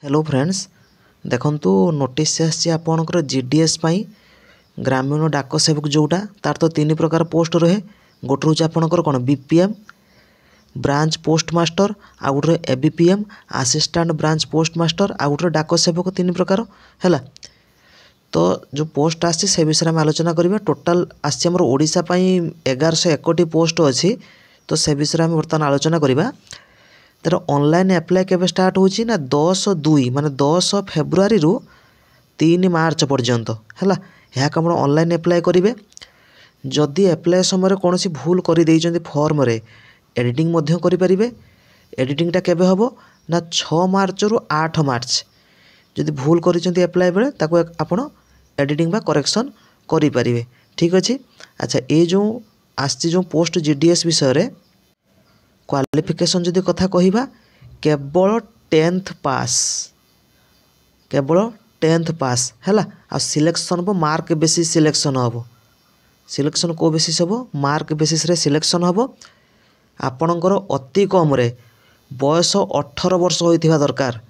Hello friends देखंतु notice आसी आपनकर जीडीएस पाई ग्रामीण डाक सेवक जोटा तार तो तीन प्रकार पोस्ट रहे। गोटे हूँ आपनकर कौन बीपीएम ब्रांच पोस्ट मास्टर आ गोटे ABPM assistant branch post master आ गोटे डाक सेवक तीन प्रकार है। तो जो पोस्ट आसी से विषय में आलोचना करिबा। टोटाल आसी हमर ओडिशा पाई 1101 पोस्ट अच्छी। तो से विषय में बर्तमान आलोचना करिबा। तर ऑनलाइन अप्लाई केबे स्टार्ट होची ना 10/2 माने 10 फेब्रुआरी रु 3 मार्च पर्यंत है। यहाँ कम ऑनलाइन अप्लाई करेंगे। जदि अप्लाई समय कौन सी भूल कर देइचंदी फॉर्म रे एडिटिंग मध्य करें। एडिटिंगटा केबे हबो ना 6 मार्च रु 8 मार्च जदि भूल करिसेंती अप्लाई बेले ताको आपण एडिटिंग बा करेक्शन करि परिबे। ठीक अछि। अच्छा ये जो आसी जो पोस्ट जीडीएस विषय रे क्वालिफिकेशन जदि कथा कहिबा केवल 10th पास केवल 10th पास है। आ सिलेक्शन हम मार्क बेसिस सिलेक्शन हम। सिलेक्शन को बेसिस हम मार्क बेसिस रे सिलेक्शन हम। आपणकर अति कम रे बयस 18 वर्ष होइथिबा दरकार।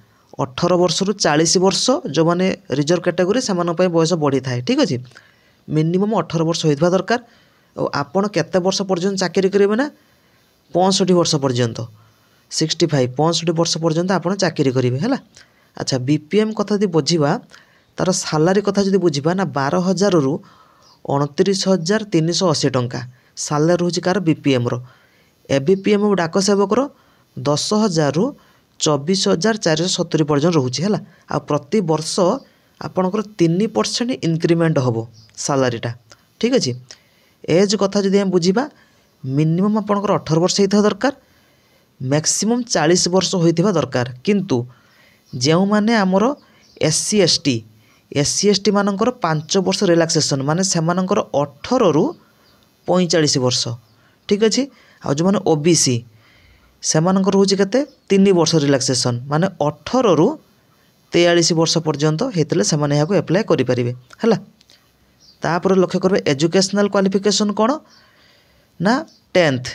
18 वर्ष रु 40 वर्ष जो माने रिजर्व कैटेगरी से बयस बढ़ी थाए। ठीक अच्छे। मिनिमम 18 वर्ष होइथिबा दरकार। आपण केते वर्ष पर्यंत चाकरी करेंगे ना 65 वर्ष पर्यंत 65 वर्ष पर्यंत आप चाकरी करेंगे है। अच्छा बीपीएम कथा यदि बुझा तार सालारी कथा जो बुझा ना 12,000 रु 29,380 टंका सालारी रोचे कार बीपीएम रो। एबीपीएम डाक सेवक 10,000 रु 24,470 पर्यटन रोचे है। आ प्रति वर्ष आपणकर 3% इंक्रीमेंट हम सालारीटा। ठीक अच्छे। एज कथा जो बुझा मिनिमम आपणकर 18 वर्ष होता दरकार मैक्सिमम 40 वर्ष होता दरकार। किंतु जो माने आमर एससी एसटी मानकर 5 वर्ष रिलैक्सेशन माने से 18 रु 45 वर्ष। ठीक अच्छे। आ जो माने ओबीसी से रोचे केते 3 वर्ष रिलैक्सेशन माने 18 रु 43 वर्ष पर्यंत होते से एप्लाय करें है। तापर लक्ष्य करेंगे एजुकेशनल क्वालिफिकेशन कौन ना 10th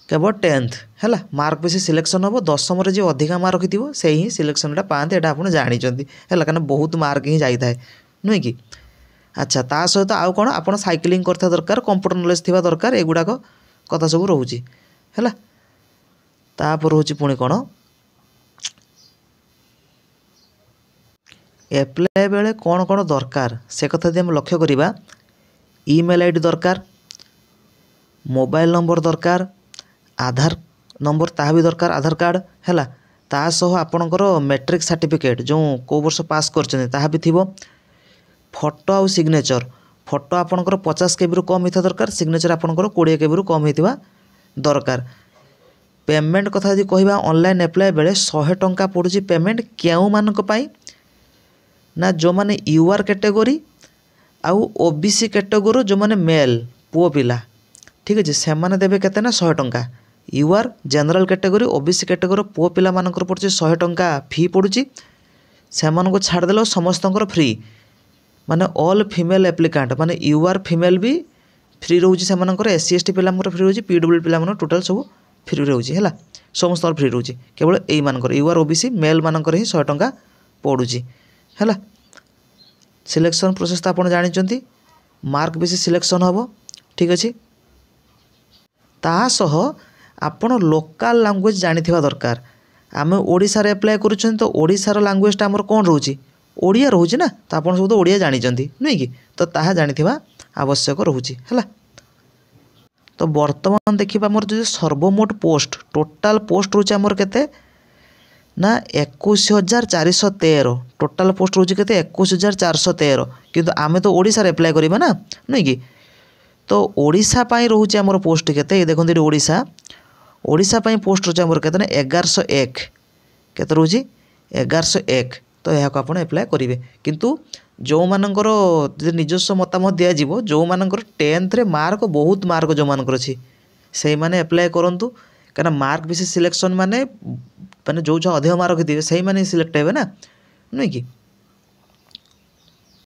केवल 10th है। मार्क बेसी सिलेक्शन हम 10th में जो अधिका मार्क रखी से ही सिलेक्शनटा पाते यहाँ आप जानते है कारण बहुत मार्क ही जाए नुहे कि। अच्छा ता सहित आउ कौन आप साइकिलिंग करता दरकार कंप्यूटर नॉलेज थी दरकार एगुड़ाक कथा सब रोचे है। तापर रोचे पुणी कौन एप्लाय बेले कौन कौन दरकार से कथा यदि हम लक्ष्य करवा ईमेल आईडी दरकार मोबाइल नंबर दरकार आधार नंबर ता भी दरकार आधार कार्ड है। तासह आपणकर मैट्रिक सर्टिफिकेट जो को वर्ष पास कर भी थी। फोटो आउ सिग्नेचर फोटो आपणकर 50 KB रु कम होता दरकार सिग्नेचर आपणकर 20 KB रु कम होता दरकार। पेमेंट कथा यदि कहवा ऑनलाइन अप्लाई बेले 100 टंका पड़ुची पेमेंट क्यों मानक पाई ना जो माने यूआर कैटेगरी आउ ओबीसी कैटेगरी जो माने मेल पुओ पिला। ठीक अच्छे से माने देवे केते ना 100 टंका। UR general category OBC category पुओ पिला मानकर पड़ुची 100 टंका फी पड़ुची से मानको छाड़देल समस्त फ्री माने ऑल फीमेल एप्लिकांट माने यूआर फीमेल भी फ्री रोचे से एससी एसटी पिला फ्री रोचे पीडब्ल्यू पिला टोटाल सब फ्री रोचे है समस्त फ्री रोचे केवल यही मानकर यूआर ओबीसी मेल मानकर ही 100 टंका पड़ुची है। सिलेक्शन प्रोसेस तो आप जानते मार्क बेसी सिलेक्शन हम। ठीक अच्छे। तासह आपण लोकल लैंग्वेज जानिथिबा दरकार। आमे ओडिसा रे अप्लाई करूछन तो ओडिसा रो लैंग्वेजटा हमर कोन रहउची ओडिया रहउची ना तो आपण सब तो ओडिया जानिचंती नुई कि तो ताहा जानिथिबा आवश्यक रहउची हैला। तो वर्तमान देखिबा हमर जो सर्वमोट पोस्ट टोटाल पोस्ट रहउची हमर केते ना 21,413 टोटाल पोस्ट रहउची केते 21,413 किंतु आमे तो ओडिसा रे अप्लाई करिबा ना नुई कि तो ओडिशा पाई रोचे आमर पोस्ट केते ये देखो ओडिशा पाई पोस्ट रोचे आमर केते ना 1101 केते रोची 1101 तो यहाँ को आपण अप्लाई करेंगे। किंतु जो मानकर निजस्व मतामत दिया जीवो जो मानकर 10th रे मार्क बहुत मार्क जो मानकर अछि से माने अप्लाई करंतु कारण मार्क बेसिस सिलेक्शन माने जो अधिक मार्क रखिथिबे सही माने सिलेक्ट हेबे ना नुई कि।